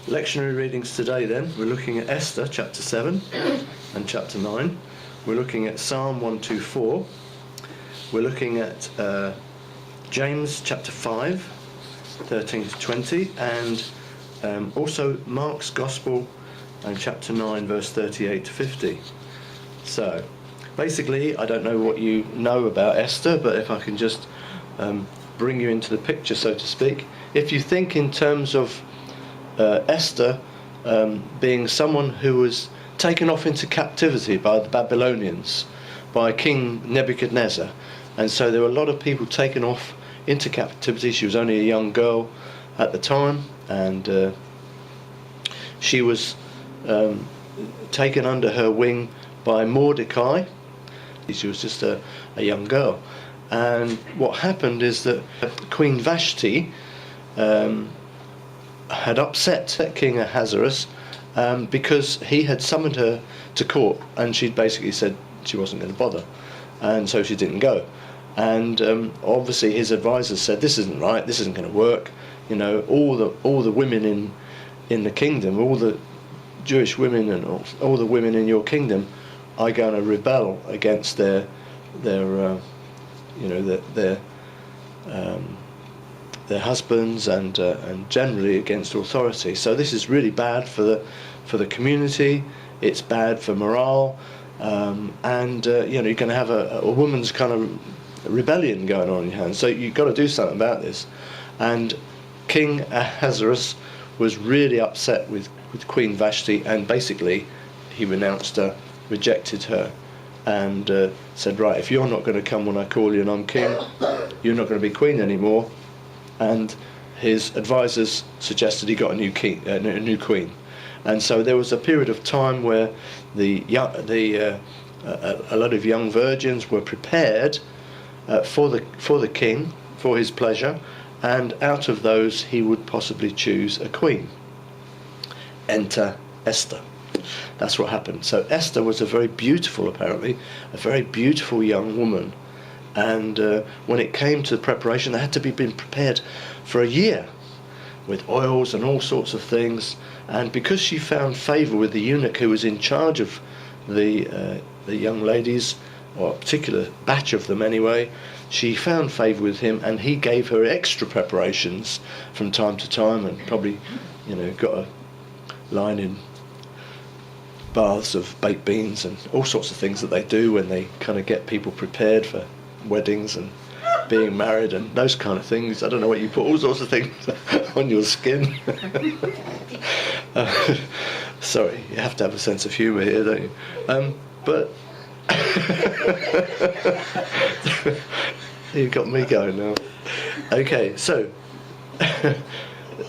Lectionary readings today then, we're looking at Esther chapter 7 and chapter 9. We're looking at Psalm 124. We're looking at James chapter 5, 13 to 20, and also Mark's Gospel and chapter 9 verse 38 to 50. So basically, I don't know what you know about Esther, but if I can just bring you into the picture, so to speak. If you think in terms of Esther being someone who was taken off into captivity by the Babylonians, by King Nebuchadnezzar, and so there were a lot of people taken off into captivity. She was only a young girl at the time, and she was taken under her wing by Mordecai. She was just a young girl, and what happened is that Queen Vashti had upset King Ahasuerus because he had summoned her to court, and she'd basically said she wasn't going to bother, and so she didn't go. And obviously his advisors said, this isn't right, this isn't going to work. You know, all the women in the kingdom, all the Jewish women and all the women in your kingdom are going to rebel against their husbands and generally against authority. So this is really bad for the community. It's bad for morale, and you're going to have a woman's kind of rebellion going on in your hands. So you've got to do something about this. And King Ahasuerus was really upset with Queen Vashti, and basically he renounced her, rejected her, and said, right, if you're not going to come when I call you and I'm king, you're not going to be queen anymore. And his advisors suggested he got a new queen, and so there was a period of time where a lot of young virgins were prepared for the king, for his pleasure, and out of those he would possibly choose a queen. Enter Esther. That's what happened. So Esther was apparently a very beautiful young woman. And when it came to the preparation, they had to be prepared for a year with oils and all sorts of things. And because she found favour with the eunuch who was in charge of the young ladies, or a particular batch of them anyway, she found favour with him, and he gave her extra preparations from time to time, and probably, got a line in baths of baked beans and all sorts of things that they do when they kind of get people prepared for weddings and being married and those kind of things. I don't know what you put all sorts of things on your skin. Sorry, you have to have a sense of humour here, don't you? But you've got me going now. Okay, so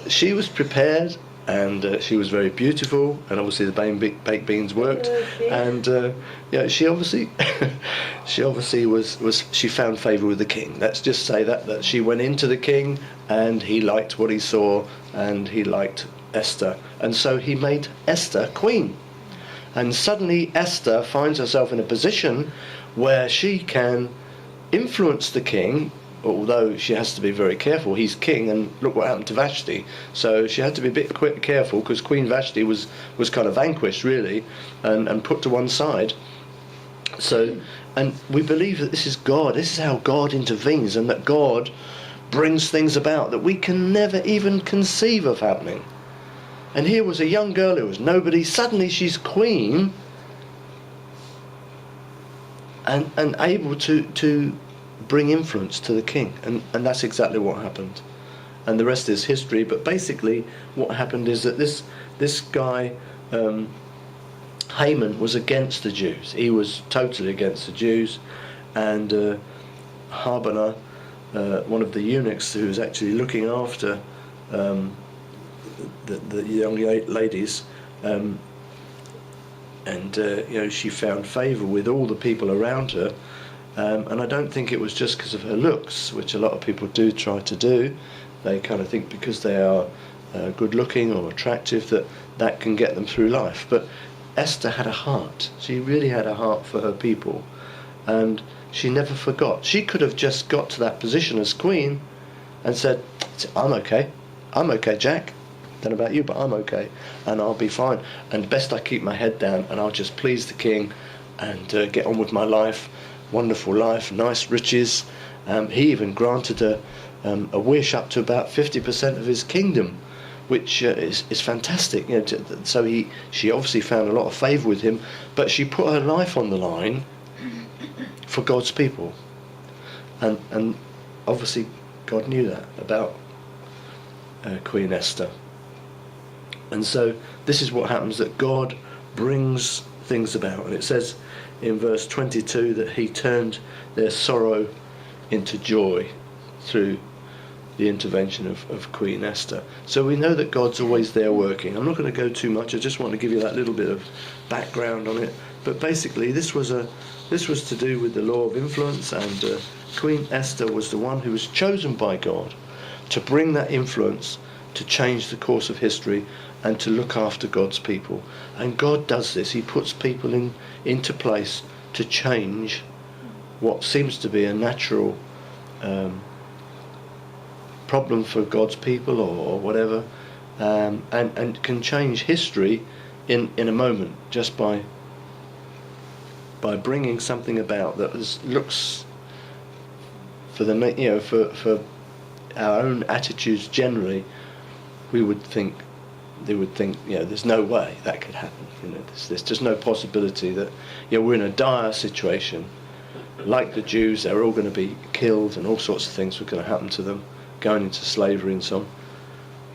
she was prepared, and she was very beautiful, and obviously the baked beans worked, and she obviously she found favour with the king. Let's just say that she went into the king, and he liked what he saw, and he liked Esther, and so he made Esther queen. And suddenly Esther finds herself in a position where she can influence the king, although she has to be very careful. He's king, and look what happened to Vashti. So she had to be a bit careful, because Queen Vashti was kind of vanquished, really, and put to one side. So, and we believe that this is God. This is how God intervenes, and that God brings things about that we can never even conceive of happening. And here was a young girl who was nobody. Suddenly she's queen, and able to bring influence to the king, and that's exactly what happened, and the rest is history. But basically what happened is that this guy Haman was against the Jews. He was totally against the Jews, and Harbona, one of the eunuchs who was actually looking after the young ladies, she found favour with all the people around her. And I don't think it was just because of her looks, which a lot of people do try to do. They kind of think because they are good looking or attractive that can get them through life. But Esther had a heart. She really had a heart for her people, and she never forgot. She could have just got to that position as queen and said, I'm okay, Jack. don't know about you, but I'm okay, and I'll be fine. And best I keep my head down, and I'll just please the king, and get on with my life. Wonderful life, nice riches. He even granted a wish up to about 50% of his kingdom, which is fantastic. So she obviously found a lot of favour with him, but she put her life on the line for God's people, and obviously God knew that about Queen Esther. And so this is what happens, that God brings things about. And it says in verse 22 that he turned their sorrow into joy through the intervention of Queen Esther. So we know that God's always there working. I'm not going to go too much. I just want to give you that little bit of background on it. But basically this was to do with the law of influence, and Queen Esther was the one who was chosen by God to bring that influence, to change the course of history, and to look after God's people. And God does this. He puts people into place to change what seems to be a natural problem for God's people, or whatever, and can change history in a moment, just by bringing something about that looks, for our own attitudes generally, they would think, there's no way that could happen. There's just no possibility that, we're in a dire situation, like the Jews. They're all going to be killed, and all sorts of things were going to happen to them, going into slavery and so on.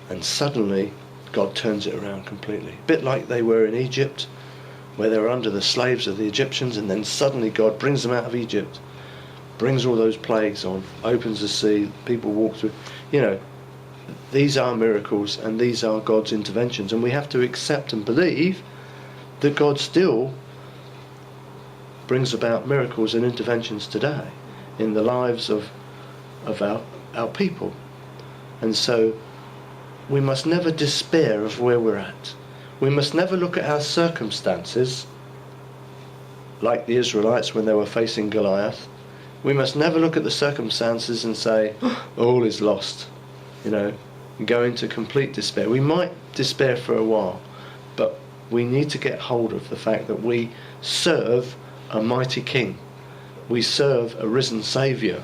And suddenly God turns it around completely, a bit like they were in Egypt, where they were under the slaves of the Egyptians, and then suddenly God brings them out of Egypt, brings all those plagues on, opens the sea, people walk through. These are miracles, and these are God's interventions, and we have to accept and believe that God still brings about miracles and interventions today in the lives of our people. And so we must never despair of where we're at. We must never look at our circumstances like the Israelites when they were facing Goliath. We must never look at the circumstances and say, all is lost, and go into complete despair. We might despair for a while, but we need to get hold of the fact that we serve a mighty King. We serve a risen Saviour.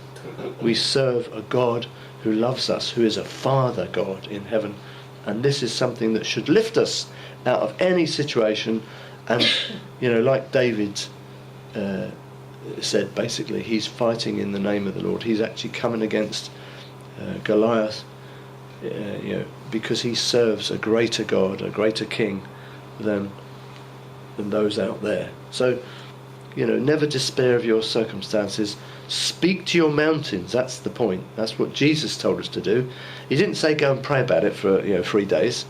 We serve a God who loves us, who is a Father God in heaven. And this is something that should lift us out of any situation. And, like David said, basically, he's fighting in the name of the Lord. He's actually coming against Goliath, because he serves a greater God, a greater King than those out there. So, never despair of your circumstances. Speak to your mountains. That's the point. That's what Jesus told us to do. He didn't say go and pray about it for 3 days.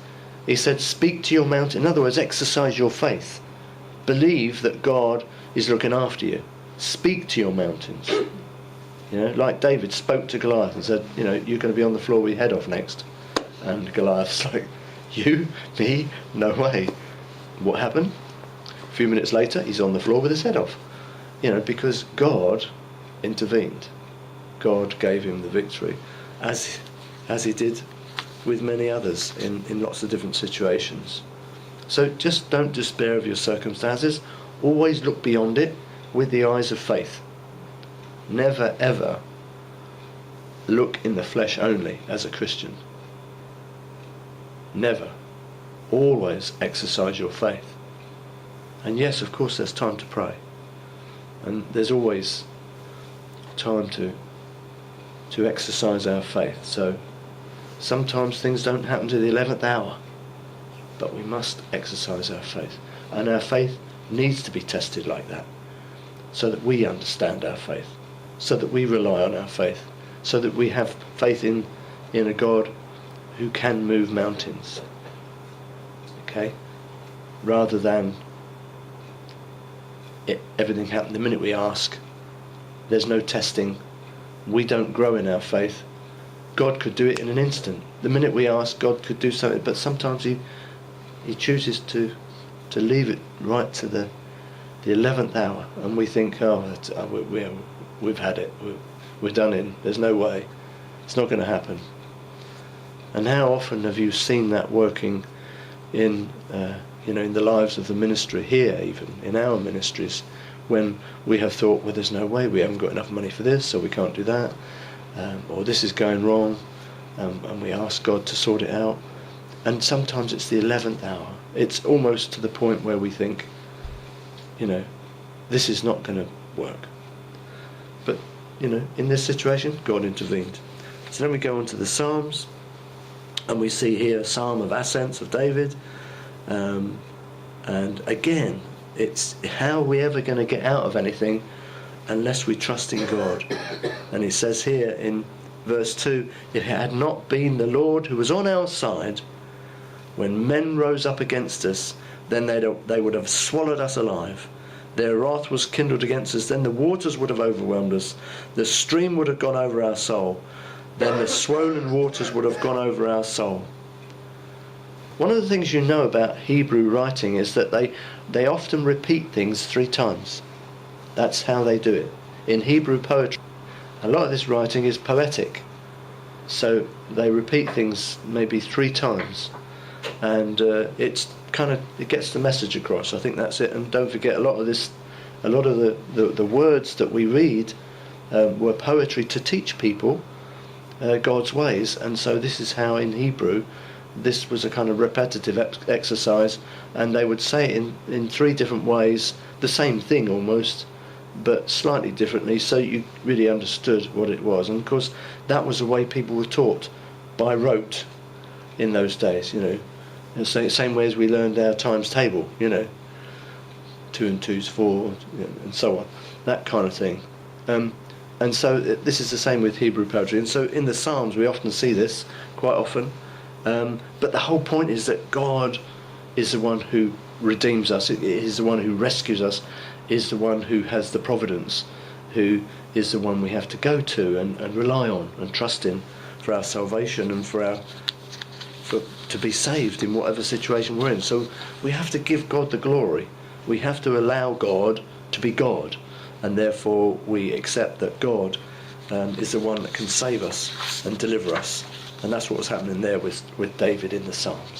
He said speak to your mountain. In other words, exercise your faith. Believe that God is looking after you. Speak to your mountains. Like David spoke to Goliath and said, you're going to be on the floor with your head off next. And Goliath's like, you? Me? No way. What happened? A few minutes later, he's on the floor with his head off. Because God intervened. God gave him the victory, as he did with many others in lots of different situations. So just don't despair of your circumstances. Always look beyond it with the eyes of faith. Never ever look in the flesh only as a Christian. Never. Always exercise your faith. And yes, of course, there's time to pray. And there's always time to exercise our faith. So sometimes things don't happen to the 11th hour, but we must exercise our faith. And our faith needs to be tested like that, so that we understand our faith, so that we rely on our faith, so that we have faith in a God who can move mountains. Okay? Rather than everything happen the minute we ask. There's no testing. We don't grow in our faith. God could do it in an instant. The minute we ask, God could do something, but sometimes he chooses to leave it right to the 11th hour, and we think, we've had it, we're done in, there's no way, it's not going to happen. And how often have you seen that working in in the lives of the ministry here, even in our ministries, when we have thought, well, there's no way, we haven't got enough money for this, so we can't do that, or this is going wrong, and we ask God to sort it out. And sometimes it's the 11th hour. It's almost to the point where we think, this is not going to work. But, in this situation, God intervened. So then we go on to the Psalms, and we see here a psalm of ascents of David. And again, it's how are we ever going to get out of anything unless we trust in God? And it says here in verse 2, it had not been the Lord who was on our side, when men rose up against us, then they would have swallowed us alive. Their wrath was kindled against us, then the waters would have overwhelmed us. The stream would have gone over our soul. Then the swollen waters would have gone over our soul. One of the things you know about Hebrew writing is that they often repeat things 3 times. That's how they do it. In Hebrew poetry, a lot of this writing is poetic. So they repeat things maybe 3 times. And it gets the message across. I think that's it. And don't forget, a lot of the words that we read were poetry to teach people God's ways. And so this is how in Hebrew, this was a kind of repetitive exercise, and they would say it in 3 different ways, the same thing almost, but slightly differently, so you really understood what it was. And of course, that was the way people were taught, by rote, in those days, the same way as we learned our times table, 2 and 2 is 4, and so on, that kind of thing. And so this is the same with Hebrew poetry. And so in the Psalms, we often see this, quite often. But the whole point is that God is the one who redeems us, is the one who rescues us, is the one who has the providence, who is the one we have to go to and rely on and trust in for our salvation and to be saved in whatever situation we're in. So we have to give God the glory. We have to allow God to be God, and therefore we accept that God is the one that can save us and deliver us. And that's what was happening there with David in the Psalms.